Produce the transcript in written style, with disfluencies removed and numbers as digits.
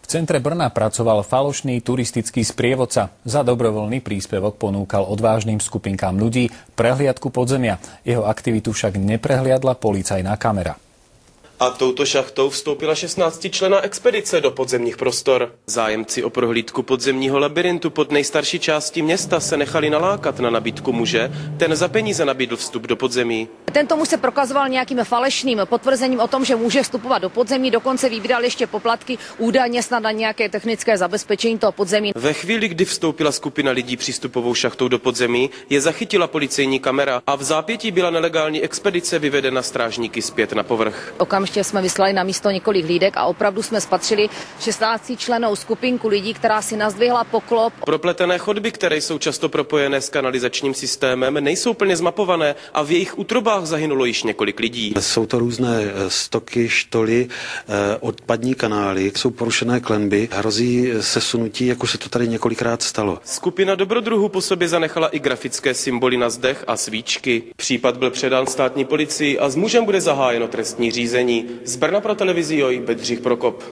V centre Brna pracoval falošný turistický sprievodca. Za dobrovoľný príspevok ponúkal odvážnym skupinkám ľudí prehliadku podzemia. Jeho aktivitu však neprehliadla policajná kamera. A touto šachtou vstoupila 16členná expedice do podzemních prostor. Zájemci o prohlídku podzemního labirintu pod nejstarší části města se nechali nalákat na nabídku muže. Ten za peníze nabídl vstup do podzemí. Tento muž se prokazoval nějakým falešným potvrzením o tom, že může vstupovat do podzemí, dokonce vybíral ještě poplatky, údajně snad na nějaké technické zabezpečení toho podzemí. Ve chvíli, kdy vstoupila skupina lidí přístupovou šachtou do podzemí, je zachytila policejní kamera a v zápětí byla nelegální expedice vyvedena strážníky zpět na povrch. Okamžitě jsme vyslali na místo několik hlídek a opravdu jsme spatřili 16člennou skupinku lidí, která si nazdvihla poklop. Propletené chodby, které jsou často propojené s kanalizačním systémem, nejsou plně zmapované a v jejich útrobách zahynulo již několik lidí. Jsou to různé stoky, štoly, odpadní kanály, jsou porušené klenby, hrozí sesunutí, jako se to tady několikrát stalo. Skupina dobrodruhů po sobě zanechala i grafické symboly na zdech a svíčky. Případ byl předán státní policii a s mužem bude zahájeno trestní řízení. Z Brna pro televizi Joj Bedřich Prokop.